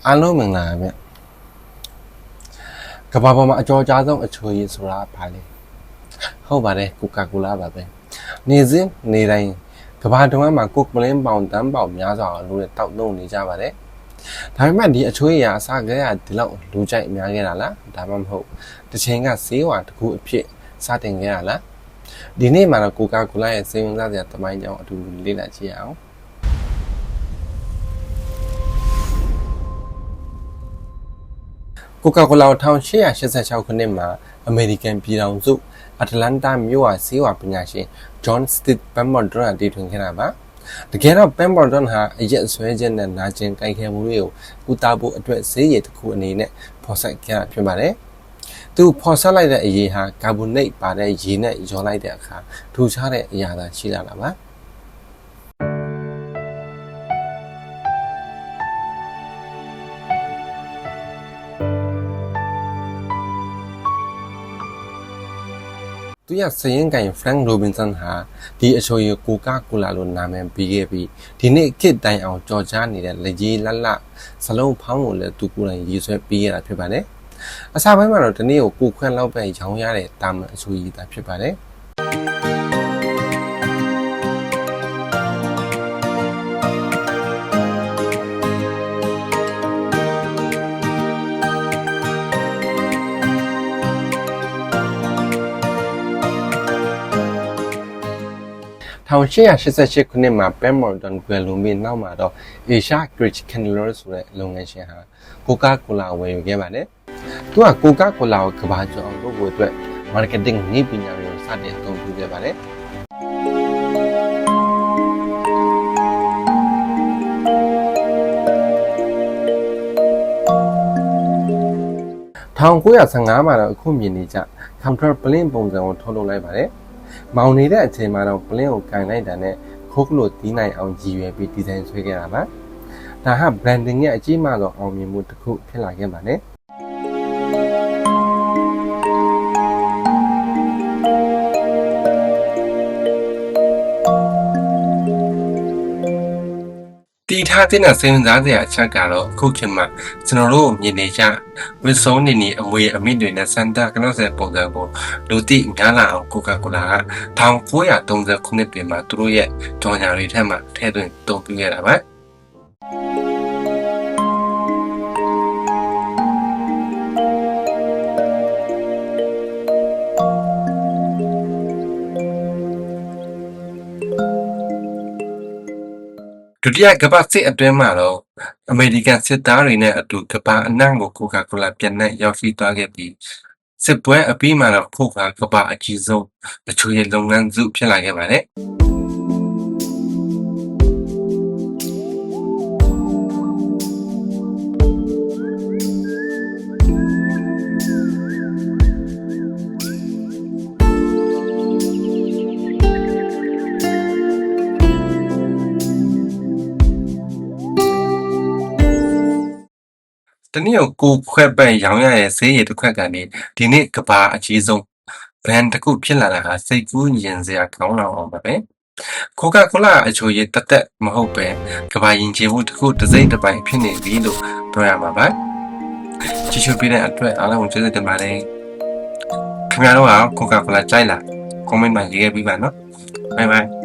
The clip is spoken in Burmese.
အားလုံးမင်္ဂလာပါဗျကဘာပေါ်မှာအကြော်ကြားဆုံးအချိုရည်ဆိုတာဘာလဲဟုတ်ပါတယ်ကိုကာကိုလာပါပဲနေစဉ်နေတိုင်းကဘာတုံးမှာကိုကမလင်းပေါင်တန်းပေါင်များစွာလို့တောက်သုံးနေကြပါတယ်ဒါပေမဲ့ဒီအချိုရည်ကအစားကလေးကဒီလောက်လူကြိုက်များခဲ့တာလားဒါမှမဟုတ်တစ်ချိန်ကဆေးဝါတစ်ခုအဖြစ်စတင်ခဲ့တာလားဒီနေ့မှာတော့ကိုကာကိုလာရဲ့စေဝင်စားစရာတမိုင်းကြောင်းအတူလေ့လာကြည့်ရအောင်ကိုကာကိုလာ1886ခုနှစ်မှာအမေရိကန်ပြည်ထောင်စုအတ္တလန္တာမြို့ဟာဆေးဝါပညာရှင်ဂျွန်စတစ်ပမ်ဘော်ဒန်တည်ထွင်ခဲ့တာပါတကယ်တော့ပမ်ဘော်ဒန်ဟာအရက်ဆွဲခြင်းနဲ့နာကျင်ကိုက်ခဲမှုတွေကိုကုသဖို့အတွက်ဆေးရည်တစ်ခုအနေနဲ့ဖော်ဆက်ခဲ့တာဖြစ်ပါတယ်သူဖော်ဆက်လိုက်တဲ့အရည်ဟာကာဗွန်နိတ်ပါတဲ့ရေနဲ့ရောလိုက်တဲ့အခါထူခြားတဲ့အရာသာရှိလာတာပါသူရစရင်ကန်ဖရန့်ရိုဘင်ဆန်ဟာဒီအချိုရည်ကိုကာကိုလာလို့နာမည်ပေးခဲ့ပြီးဒီနေ့ခေတ်တိုင်အောင်ကြော်ကြားနေတဲ့လက်ကြီးလက်လစလုံးဖောင်းကိုလည်းသူကိုယ်တိုင်ရေးဆွဲပေးရတာဖြစ်ပါတယ်အစားပိုင်းမှာတော့ဒီနေ့ကိုခွန့်လောက်ပဲရောင်းရတဲ့တာမန်အချိုရည်တာဖြစ်ပါတယ်1888ခုနှစ်မှာပမ်ဘော်ဒန်ကွယ်လွန်ပြီးနောက်မှာတော့အေရှာဂရစ်ကန်ဒလာဆိုတဲ့လုပ်ငန်းရှင်ဟာကိုကာကိုလာဝယ်ယူခဲ့ပါတယ်။သူကကိုကာကိုလာကိုကဘာကျော်အောင်လုပ်ဖို့အတွက်မားကတ်တင်းနည်းပညာတွေကိုစတင်အသုံးပြုခဲ့ပါတယ်။1915မှာတော့အခုမြင်နေကြ counter plane ပုံစံကိုထုတ်လုပ်လိုက်ပါတယ်။မောင်နေတဲ့အချိန်မှာတော့ပလင်းကိုကန်လိုက်တာနဲ့ခိုးကလို့တီးနိုင်အောင်ရည်ရွယ်ပြီးဒီဇိုင်းဆွဲခဲ့တာပါဒါဟာ branding ရဲ့အကြီးမားဆုံးအောင်မြင်မှုတစ်ခုဖြစ်လာခဲ့ပါတယ်တီထားတဲ့စေဝင်စားစရာအချက်ကတော့အခုခေတ်မှာကျွန်တော်တို့မြင်နေကြဝစ်စုံနေအမွေအမိတွေနဲ့စန်တာကနော့ဆက်ပုံစံကိုလူသိများလာအောင်ကိုကာကိုလာက1930ခုနှစ်တွင်မှာသူတို့ရဲ့ကြော်ညာတွေထက်မှထည့်သွင်းတုံ့ပြန်ခဲ့တာပါဒုတိယကမ္ဘာစစ်အတွင်းမှာတော့အမေရိကန်စစ်သားတွေနဲ့အတူကမ္ဘာအနှံ့ကိုကိုကာကိုလာပြန်နဲ့ရောက်ရှိသွားခဲ့ပြီးစစ်ပွဲအပြီးမှာတော့ဖို့ကမ္ဘာအကြီးဆုံးအချိုရည်လုပ်ငန်းစုဖြစ်လာခဲ့ပါတယ်တနည်းကိုခွဲပဲရောင်းရတဲ့ဈေးရည်တစ်ခွက်ကနေဒီနေ့ကဘာအကြီးဆုံးဘရန်တစ်ခုဖြစ်လာတာဟာစိတ်ကူးယဉ်စရာကောင်းလောက်အောင်ပါပဲကိုကာကိုလာအချိုရည်တက်တက်မဟုတ်ပဲကဘာယဉ်ကျေးမှုတစ်ခုတစ်စိမ့်တစ်ပိုင်းဖြစ်နေပြီလို့ပြောရမှာပါကြည့်ရှုပေးတဲ့အတွက်အားလုံးကျေးဇူးတင်ပါတယ်ခင်ဗျားတို့ကကိုကာကိုလာကြိုက်လား comment မှာရေးခဲ့ပြီးပါနော် bye bye